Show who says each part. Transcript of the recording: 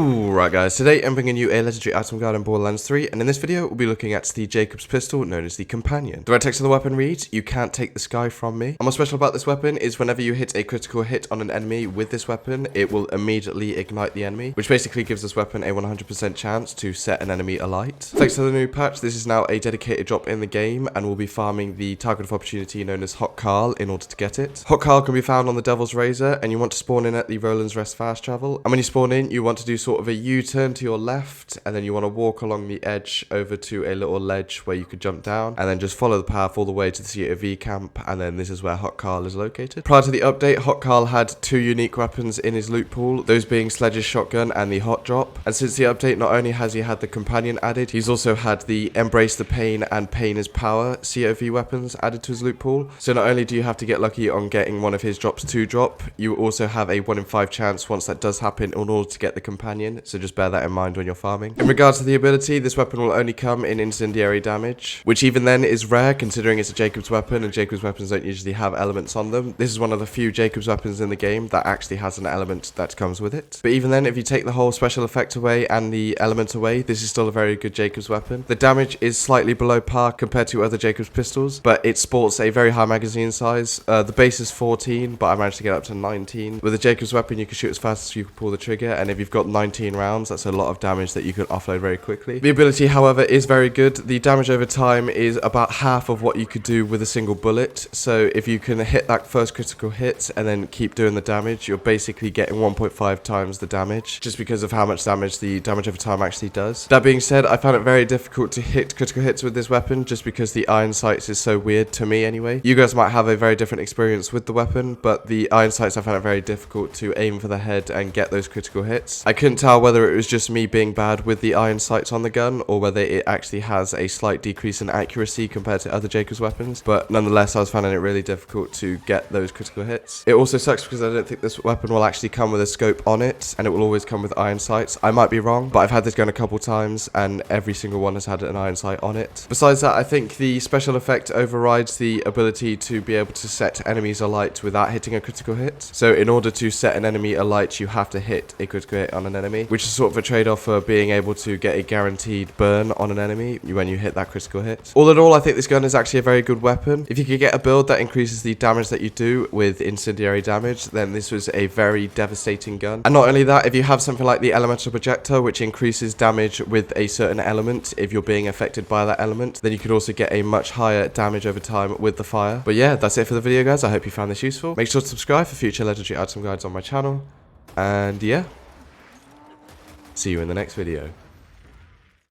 Speaker 1: Alright guys, today I'm bringing you a legendary item guide in Borderlands 3, and in this video we'll be looking at the Jacob's pistol known as the Companion. The red text on the weapon reads, "You can't take the sky from me." And what's special about this weapon is whenever you hit a critical hit on an enemy with this weapon, it will immediately ignite the enemy, which basically gives this weapon a 100% chance to set an enemy alight. Thanks to the new patch, this is now a dedicated drop in the game, and we'll be farming the target of opportunity known as Hot Carl in order to get it. Hot Carl can be found on the Devil's Razor, and you want to spawn in at the Roland's Rest fast travel, and when you spawn in, you want to do sort of a U-turn to your left, and then you want to walk along the edge over to a little ledge where you could jump down, and then just follow the path all the way to the CAV camp, and then this is where Hot Carl is located. Prior to the update, Hot Carl had two unique weapons in his loot pool, those being Sledge's shotgun and the Hot Drop, and since the update, not only has he had the Companion added, he's also had the Embrace the Pain and Pain is Power COV weapons added to his loot pool, so not only do you have to get lucky on getting one of his drops to drop, you also have a 1 in 5 chance once that does happen in order to get the Companion, so just bear that in mind when you're farming. In regards to the ability, this weapon will only come in incendiary damage, which even then is rare considering it's a Jacob's weapon, and Jacob's weapons don't usually have elements on them. This is one of the few Jacob's weapons in the game that actually has an element that comes with it. But even then, if you take the whole special effect away and the element away, this is still a very good Jacob's weapon. The damage is slightly below par compared to other Jacob's pistols, but it sports a very high magazine size. The base is 14, but I managed to get up to 19. With a Jacob's weapon, you can shoot as fast as you can pull the trigger, and if you've got 19 rounds, that's a lot of damage that you can offload very quickly. The ability, however, is very good. The damage over time is about half of what you could do with a single bullet, so if you can hit that first critical hit and then keep doing the damage, you're basically getting 1.5 times the damage, just because of how much damage the damage over time actually does. That being said, I found it very difficult to hit critical hits with this weapon, just because the iron sights is so weird to me anyway. You guys might have a very different experience with the weapon, but the iron sights, I found it very difficult to aim for the head and get those critical hits. I couldn't tell whether it was just me being bad with the iron sights on the gun, or whether it actually has a slight decrease in accuracy compared to other Jacob's weapons, but nonetheless, I was finding it really difficult to get those critical hits. It also sucks because I don't think this weapon will actually come with a scope on it, and it will always come with iron sights. I might be wrong, but I've had this gun a couple times, and every single one has had an iron sight on it. Besides that, I think the special effect overrides the ability to be able to set enemies alight without hitting a critical hit. So in order to set an enemy alight, you have to hit a critical hit on an enemy, which is sort of a trade-off for being able to get a guaranteed burn on an enemy when you hit that critical hit. All in all, I think this gun is actually a very good weapon. If you could get a build that increases the damage that you do with incendiary damage, then this was a very devastating gun. And not only that, if you have something like the elemental projector, which increases damage with a certain element if you're being affected by that element, then you could also get a much higher damage over time with the fire. But yeah, that's it for the video, guys. I hope you found this useful. Make sure to subscribe for future legendary item guides on my channel. And yeah, see you in the next video.